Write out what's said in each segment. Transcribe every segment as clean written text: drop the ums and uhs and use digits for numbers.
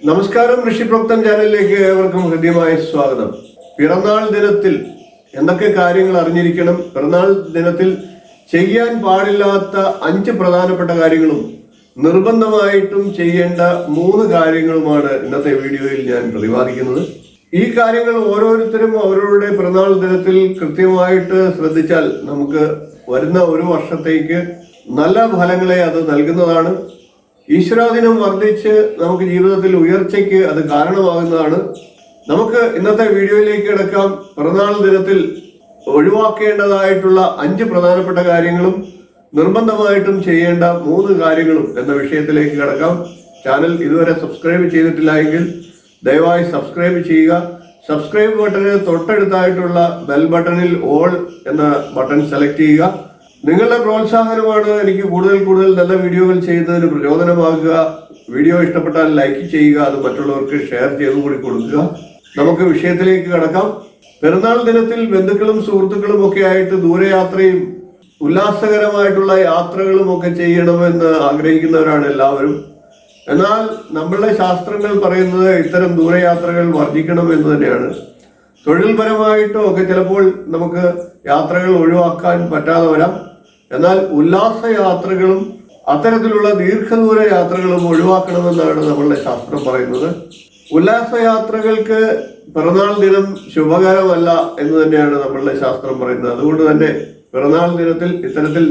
നമസ്കാരം, ഋഷിപ്രോക്തം ചാനലിലേക്ക് ഏവർക്കും ഹൃദ്യമായ സ്വാഗതം. പിറന്നാൾ ദിനത്തിൽ എന്തൊക്കെ കാര്യങ്ങൾ അറിഞ്ഞിരിക്കണം, പിറന്നാൾ ദിനത്തിൽ ചെയ്യാൻ പാടില്ലാത്ത 5 പ്രധാനപ്പെട്ട കാര്യങ്ങളും നിർബന്ധമായിട്ടും ചെയ്യേണ്ട 3 കാര്യങ്ങളുമാണ് ഇന്നത്തെ വീഡിയോയിൽ ഞാൻ പ്രതിപാദിക്കുന്നത്. ഈ കാര്യങ്ങൾ ഓരോരുത്തരും അവരവരുടെ പിറന്നാൾ ദിനത്തിൽ കൃത്യമായിട്ട് ശ്രദ്ധിച്ചാൽ നമുക്ക് വരുന്ന ഒരു വർഷത്തേക്ക് നല്ല ഫലങ്ങളെ അത് നൽകുന്നതാണ്. ഈശ്വരാധീനം വർദ്ധിച്ച് നമുക്ക് ജീവിതത്തിൽ ഉയർച്ചയ്ക്ക് അത് കാരണമാകുന്നതാണ്. നമുക്ക് ഇന്നത്തെ വീഡിയോയിലേക്ക് കിടക്കാം. പിറന്നാൾ ദിനത്തിൽ ഒഴിവാക്കേണ്ടതായിട്ടുള്ള 5 പ്രധാനപ്പെട്ട കാര്യങ്ങളും നിർബന്ധമായിട്ടും ചെയ്യേണ്ട 3 കാര്യങ്ങളും എന്ന വിഷയത്തിലേക്ക് കിടക്കാം. ചാനൽ ഇതുവരെ സബ്സ്ക്രൈബ് ചെയ്തിട്ടില്ല എങ്കിൽ ദയവായി സബ്സ്ക്രൈബ് ചെയ്യുക. സബ്സ്ക്രൈബ് ബട്ടന് തൊട്ടടുത്തായിട്ടുള്ള ബെൽ ബട്ടണിൽ ഓൾ എന്ന ബട്ടൺ സെലക്ട് ചെയ്യുക. നിങ്ങളുടെ പ്രോത്സാഹനമാണ് എനിക്ക് കൂടുതൽ നല്ല വീഡിയോകൾ ചെയ്യുന്നതിന് പ്രചോദനമാകുക. വീഡിയോ ഇഷ്ടപ്പെട്ടാൽ ലൈക്ക് ചെയ്യുക, അത് മറ്റുള്ളവർക്ക് ഷെയർ ചെയ്തുകൂടി കൊടുക്കുക. നമുക്ക് വിഷയത്തിലേക്ക് കടക്കാം. പിറന്നാൾ ദിനത്തിൽ ബന്ധുക്കളും സുഹൃത്തുക്കളും ഒക്കെ ആയിട്ട് ദൂരയാത്രയും ഉല്ലാസകരമായിട്ടുള്ള യാത്രകളും ഒക്കെ ചെയ്യണമെന്ന് ആഗ്രഹിക്കുന്നവരാണ് എല്ലാവരും. എന്നാൽ നമ്മളുടെ ശാസ്ത്രങ്ങൾ പറയുന്നത് ഇത്തരം ദൂരയാത്രകൾ വർജിക്കണം എന്ന് തന്നെയാണ്. തൊഴിൽപരമായിട്ടും ഒക്കെ ചിലപ്പോൾ നമുക്ക് യാത്രകൾ ഒഴിവാക്കാൻ പറ്റാതെ വരാം. എന്നാൽ ഉല്ലാസ യാത്രകളും അത്തരത്തിലുള്ള ദീർഘദൂര യാത്രകളും ഒഴിവാക്കണമെന്നാണ് നമ്മളുടെ ശാസ്ത്രം പറയുന്നത്. ഉല്ലാസ യാത്രകൾക്ക് പിറന്നാൾ ദിനം ശുഭകരമല്ല എന്ന് തന്നെയാണ് നമ്മളുടെ ശാസ്ത്രം പറയുന്നത്. അതുകൊണ്ട് തന്നെ പിറന്നാൾ ദിനത്തിൽ ഇത്തരത്തിൽ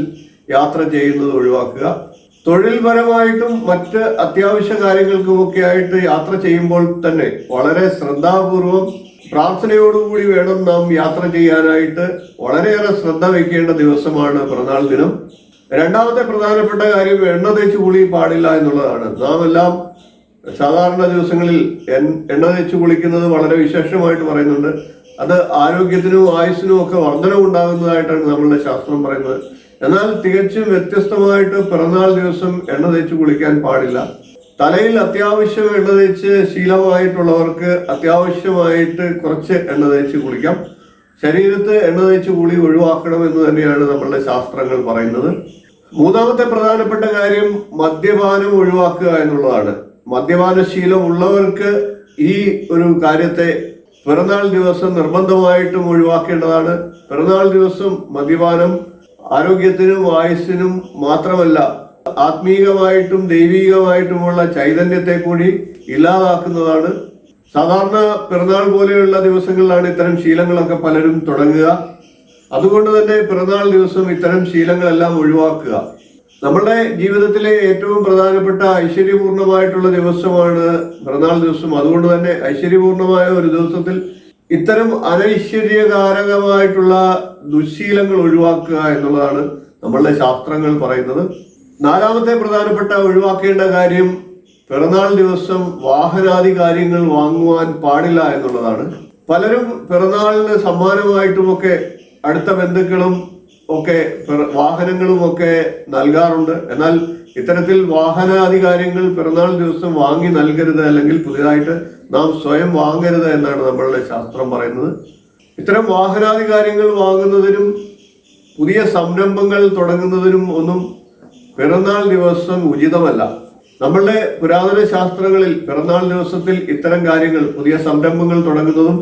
യാത്ര ചെയ്യുന്നത് ഒഴിവാക്കുക. തൊഴിൽപരമായിട്ടും മറ്റ് അത്യാവശ്യ കാര്യങ്ങൾക്കുമൊക്കെ ആയിട്ട് യാത്ര ചെയ്യുമ്പോൾ തന്നെ വളരെ ശ്രദ്ധാപൂർവം പ്രാർത്ഥനയോടുകൂടി വേണം നാം യാത്ര ചെയ്യാനായിട്ട്. വളരെയേറെ ശ്രദ്ധ വയ്ക്കേണ്ട ദിവസമാണ് പിറന്നാൾ ദിനം. രണ്ടാമത്തെ പ്രധാനപ്പെട്ട കാര്യം, എണ്ണ തേച്ച് കുളി പാടില്ല എന്നുള്ളതാണ്. നാം എല്ലാം സാധാരണ ദിവസങ്ങളിൽ എണ്ണ തേച്ച് കുളിക്കുന്നത് വളരെ വിശേഷമായിട്ട് പറയുന്നുണ്ട്. അത് ആരോഗ്യത്തിനും ആയുസ്സിനും ഒക്കെ വർധനവുണ്ടാകുന്നതായിട്ടാണ് നമ്മളുടെ ശാസ്ത്രം പറയുന്നത്. എന്നാൽ തികച്ചും വ്യത്യസ്തമായിട്ട് പിറന്നാൾ ദിവസം എണ്ണ തേച്ച് കുളിക്കാൻ പാടില്ല. തലയിൽ അത്യാവശ്യം എണ്ണ തേച്ച് ശീലമായിട്ടുള്ളവർക്ക് അത്യാവശ്യമായിട്ട് കുറച്ച് എണ്ണ തേച്ച് കുളിക്കാം. ശരീരത്ത് എണ്ണ തേച്ച് കുളി ഒഴിവാക്കണം എന്ന് തന്നെയാണ് നമ്മളുടെ ശാസ്ത്രങ്ങൾ പറയുന്നത്. മൂന്നാമത്തെ പ്രധാനപ്പെട്ട കാര്യം, മദ്യപാനം ഒഴിവാക്കുക എന്നുള്ളതാണ്. മദ്യപാന ശീലം ഉള്ളവർക്ക് ഈ ഒരു കാര്യത്തെ പിറന്നാൾ ദിവസം നിർബന്ധമായിട്ടും ഒഴിവാക്കേണ്ടതാണ്. പിറന്നാൾ ദിവസം മദ്യപാനം ആരോഗ്യത്തിനും ആയുസ്സിനും മാത്രമല്ല ആത്മീകമായിട്ടും ദൈവികമായിട്ടുമുള്ള ചൈതന്യത്തെ കൂടി ഇല്ലാതാക്കുന്നതാണ്. സാധാരണ പിറന്നാൾ പോലെയുള്ള ദിവസങ്ങളിലാണ് ഇത്തരം ശീലങ്ങളൊക്കെ പലരും തുടങ്ങുക. അതുകൊണ്ട് തന്നെ പിറന്നാൾ ദിവസം ഇത്തരം ശീലങ്ങളെല്ലാം ഒഴിവാക്കുക. നമ്മളുടെ ജീവിതത്തിലെ ഏറ്റവും പ്രധാനപ്പെട്ട ഐശ്വര്യപൂർണമായിട്ടുള്ള ദിവസമാണ് പിറന്നാൾ ദിവസം. അതുകൊണ്ട് തന്നെ ഐശ്വര്യപൂർണമായ ഒരു ദിവസത്തിൽ ഇത്തരം അനൈശ്വര്യകാരകമായിട്ടുള്ള ദുശ്ശീലങ്ങൾ ഒഴിവാക്കുക എന്നുള്ളതാണ് നമ്മളുടെ ശാസ്ത്രങ്ങൾ പറയുന്നത്. നാലാമത്തെ പ്രധാനപ്പെട്ട ഒഴിവാക്കേണ്ട കാര്യം, പിറന്നാൾ ദിവസം വാഹനാദി കാര്യങ്ങൾ വാങ്ങുവാൻ പാടില്ല എന്നുള്ളതാണ്. പലരും പിറന്നാളിന് സമ്മാനമായിട്ടുമൊക്കെ അടുത്ത ബന്ധുക്കളും ഒക്കെ വാഹനങ്ങളും ഒക്കെ നൽകാറുണ്ട്. എന്നാൽ ഇത്തരത്തിൽ വാഹനാദി കാര്യങ്ങൾ പിറന്നാൾ ദിവസം വാങ്ങി നൽകരുത്, അല്ലെങ്കിൽ പുതിയതായിട്ട് നാം സ്വയം വാങ്ങരുത് എന്നാണ് നമ്മളുടെ ശാസ്ത്രം പറയുന്നത്. ഇത്തരം വാഹനാദി കാര്യങ്ങൾ വാങ്ങുന്നതിനും പുതിയ സംരംഭങ്ങൾ തുടങ്ങുന്നതിനും ഒന്നും പിറന്നാൾ ദിവസം ഉചിതമല്ല. നമ്മളുടെ പുരാതന ശാസ്ത്രങ്ങളിൽ പിറന്നാൾ ദിവസത്തിൽ ഇത്തരം കാര്യങ്ങൾ, പുതിയ സംരംഭങ്ങൾ തുടങ്ങുന്നതും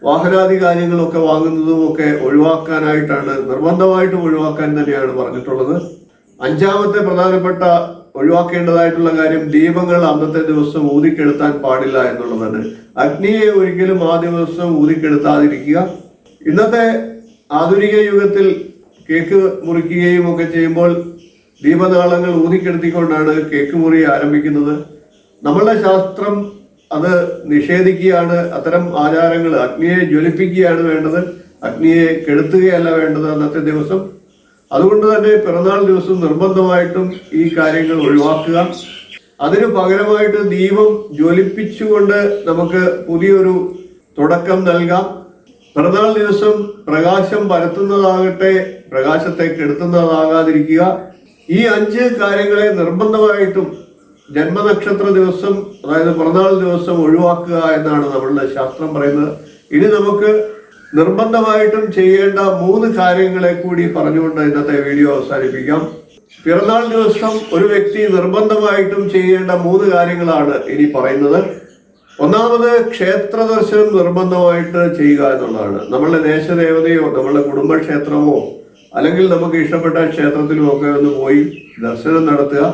വാഹനാദി കാര്യങ്ങളൊക്കെ വാങ്ങുന്നതും ഒക്കെ ഒഴിവാക്കാനായിട്ടാണ്, നിർബന്ധമായിട്ടും ഒഴിവാക്കാൻ തന്നെയാണ് പറഞ്ഞിട്ടുള്ളത്. അഞ്ചാമത്തെ പ്രധാനപ്പെട്ട ഒഴിവാക്കേണ്ടതായിട്ടുള്ള കാര്യം, ദീപങ്ങൾ അന്നത്തെ ദിവസം ഊതിക്കെടുത്താൻ പാടില്ല എന്നുള്ളതാണ്. അഗ്നിയെ ഒരിക്കലും ആ ദിവസം ഊതിക്കെടുത്താതിരിക്കുക. ഇന്നത്തെ ആധുനിക യുഗത്തിൽ കേക്ക് മുറിക്കുകയും ഒക്കെ ചെയ്യുമ്പോൾ ദീപനാളങ്ങൾ ഊതിക്കെടുത്തിക്കൊണ്ടാണ് കേക്ക് മുറി ആരംഭിക്കുന്നത്. നമ്മളുടെ ശാസ്ത്രം അത് നിഷേധിക്കുകയാണ്. അത്തരം ആചാരങ്ങൾ, അഗ്നിയെ ജ്വലിപ്പിക്കുകയാണ് വേണ്ടത്, അഗ്നിയെ കെടുത്തുകയല്ല വേണ്ടത് അന്നത്തെ ദിവസം. അതുകൊണ്ട് തന്നെ പിറന്നാൾ ദിവസം നിർബന്ധമായിട്ടും ഈ കാര്യങ്ങൾ ഒഴിവാക്കുക. അതിനു പകരമായിട്ട് ദീപം ജ്വലിപ്പിച്ചുകൊണ്ട് നമുക്ക് പുതിയൊരു തുടക്കം നൽകാം. പിറന്നാൾ ദിവസം പ്രകാശം പരത്തുന്നതാകട്ടെ, പ്രകാശത്തെ കെടുത്തുന്നതാകാതിരിക്കുക. ഈ 5 കാര്യങ്ങളെ നിർബന്ധമായിട്ടും ജന്മനക്ഷത്ര ദിവസം, അതായത് പിറന്നാൾ ദിവസം ഒഴിവാക്കുക എന്നാണ് നമ്മളുടെ ശാസ്ത്രം പറയുന്നത്. ഇനി നമുക്ക് നിർബന്ധമായിട്ടും ചെയ്യേണ്ട 3 കാര്യങ്ങളെ കൂടി പറഞ്ഞുകൊണ്ട് ഇന്നത്തെ വീഡിയോ അവസാനിപ്പിക്കാം. പിറന്നാൾ ദിവസം ഒരു വ്യക്തി നിർബന്ധമായിട്ടും ചെയ്യേണ്ട 3 കാര്യങ്ങളാണ് ഇനി പറയുന്നത്. ഒന്നാമത് ക്ഷേത്ര ദർശനം നിർബന്ധമായിട്ട് ചെയ്യുക എന്നുള്ളതാണ്. നമ്മളുടെ ദേശദേവതയോ നമ്മളുടെ കുടുംബക്ഷേത്രമോ അല്ലെങ്കിൽ നമുക്ക് ഇഷ്ടപ്പെട്ട ക്ഷേത്രത്തിലും ഒക്കെ ഒന്ന് പോയി ദർശനം നടത്തുക.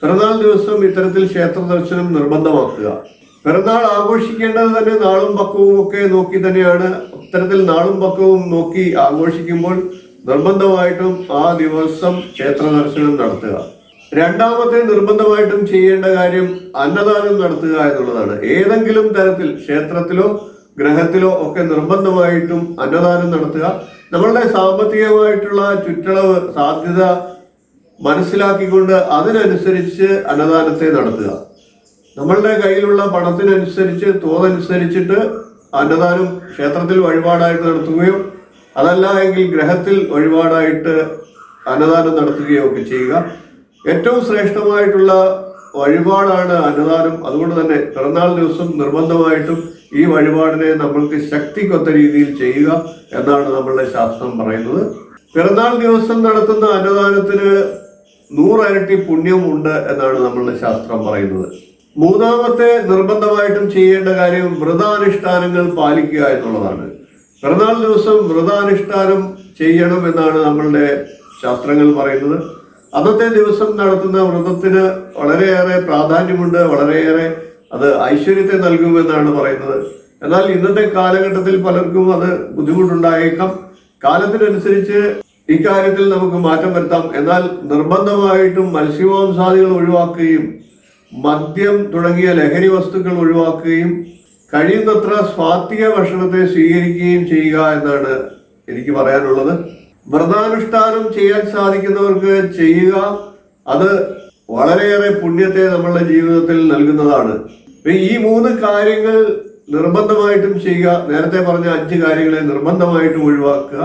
പിറന്നാൾ ദിവസം ഇത്തരത്തിൽ ക്ഷേത്ര ദർശനം നിർബന്ധമാക്കുക. പിറന്നാൾ ആഘോഷിക്കേണ്ടത് തന്നെ നാളും പക്കവും ഒക്കെ നോക്കി തന്നെയാണ്. ഇത്തരത്തിൽ നാളും പക്കവും നോക്കി ആഘോഷിക്കുമ്പോൾ നിർബന്ധമായിട്ടും ആ ദിവസം ക്ഷേത്ര ദർശനം നടത്തുക. രണ്ടാമത്തെ നിർബന്ധമായിട്ടും ചെയ്യേണ്ട കാര്യം അന്നദാനം നടത്തുക എന്നുള്ളതാണ്. ഏതെങ്കിലും തരത്തിൽ ക്ഷേത്രത്തിലോ ഗ്രഹത്തിലോ ഒക്കെ നിർബന്ധമായിട്ടും അന്നദാനം നടത്തുക. നമ്മളുടെ സാമ്പത്തികമായിട്ടുള്ള ചുറ്റളവ് സാധ്യത മനസ്സിലാക്കിക്കൊണ്ട് അതിനനുസരിച്ച് അന്നദാനത്തെ നടത്തുക. നമ്മളുടെ കയ്യിലുള്ള പണത്തിനനുസരിച്ച് തോതനുസരിച്ചിട്ട് അന്നദാനം ക്ഷേത്രത്തിൽ വഴിപാടായിട്ട് നടത്തുകയോ അതല്ല എങ്കിൽ ഗ്രഹത്തിൽ വഴിപാടായിട്ട് അന്നദാനം നടത്തുകയോ ഒക്കെ ചെയ്യുക. ഏറ്റവും ശ്രേഷ്ഠമായിട്ടുള്ള വഴിപാടാണ് അന്നദാനം. അതുകൊണ്ട് തന്നെ പിറന്നാൾ ദിവസം നിർബന്ധമായിട്ടും ഈ വഴിപാടിനെ നമ്മൾക്ക് ശക്തിക്കൊത്ത രീതിയിൽ ചെയ്യുക എന്നാണ് നമ്മളുടെ ശാസ്ത്രം പറയുന്നത്. പിറന്നാൾ ദിവസം നടത്തുന്ന അന്നദാനത്തിന് 100 ഇരട്ടി പുണ്യം ഉണ്ട് എന്നാണ് നമ്മളുടെ ശാസ്ത്രം പറയുന്നത്. മൂന്നാമത്തെ നിർബന്ധമായിട്ടും ചെയ്യേണ്ട കാര്യം വ്രതാനുഷ്ഠാനങ്ങൾ പാലിക്കുക എന്നുള്ളതാണ്. പിറന്നാൾ ദിവസം വ്രതാനുഷ്ഠാനം ചെയ്യണം എന്നാണ് നമ്മളുടെ ശാസ്ത്രങ്ങൾ പറയുന്നത്. അന്നത്തെ ദിവസം നടത്തുന്ന വ്രതത്തിന് വളരെയേറെ പ്രാധാന്യമുണ്ട്, വളരെയേറെ അത് ഐശ്വര്യത്തെ നൽകുമെന്നാണ് പറയുന്നത്. എന്നാൽ ഇന്നത്തെ കാലഘട്ടത്തിൽ പലർക്കും അത് ബുദ്ധിമുട്ടുണ്ടായേക്കാം. കാലത്തിനനുസരിച്ച് ഇക്കാര്യത്തിൽ നമുക്ക് മാറ്റം വരുത്താം. എന്നാൽ നിർബന്ധമായിട്ടും മത്സ്യമാംസാദികൾ ഒഴിവാക്കുകയും മദ്യം തുടങ്ങിയ ലഹരി വസ്തുക്കൾ ഒഴിവാക്കുകയും കഴിയുന്നത്ര സ്വാത്വിക ഭക്ഷണത്തെ സ്വീകരിക്കുകയും ചെയ്യുക എന്നാണ് എനിക്ക് പറയാനുള്ളത്. വ്രതാനുഷ്ഠാനം ചെയ്യാൻ സാധിക്കുന്നവർക്ക് ചെയ്യുക. അത് വളരെയേറെ പുണ്യത്തെ നമ്മളുടെ ജീവിതത്തിൽ നൽകുന്നതാണ്. ഈ 3 കാര്യങ്ങൾ നിർബന്ധമായിട്ടും ചെയ്യുക. നേരത്തെ പറഞ്ഞ 5 കാര്യങ്ങളെ നിർബന്ധമായിട്ടും ഒഴിവാക്കുക.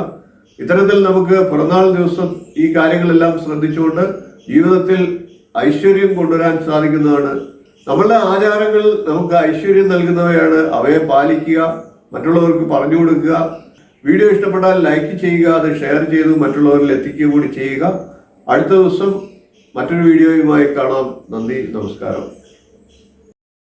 ഇത്തരത്തിൽ നമുക്ക് പിറന്നാൾ ദിവസം ഈ കാര്യങ്ങളെല്ലാം ശ്രദ്ധിച്ചുകൊണ്ട് ജീവിതത്തിൽ ഐശ്വര്യം കൊണ്ടുവരാൻ സാധിക്കുന്നതാണ്. നമ്മളുടെ ആചാരങ്ങൾ നമുക്ക് ഐശ്വര്യം നൽകുന്നവയാണ്. അവയെ പാലിക്കുക, മറ്റുള്ളവർക്ക് പറഞ്ഞു കൊടുക്കുക. വീഡിയോ ഇഷ്ടപ്പെട്ടാൽ ലൈക്ക് ചെയ്യുക, അത് ഷെയർ ചെയ്ത് മറ്റുള്ളവരിൽ എത്തിക്കുക കൂടി ചെയ്യുക. അടുത്ത ദിവസം മറ്റൊരു വീഡിയോയുമായി കാണാം. നന്ദി, നമസ്കാരം.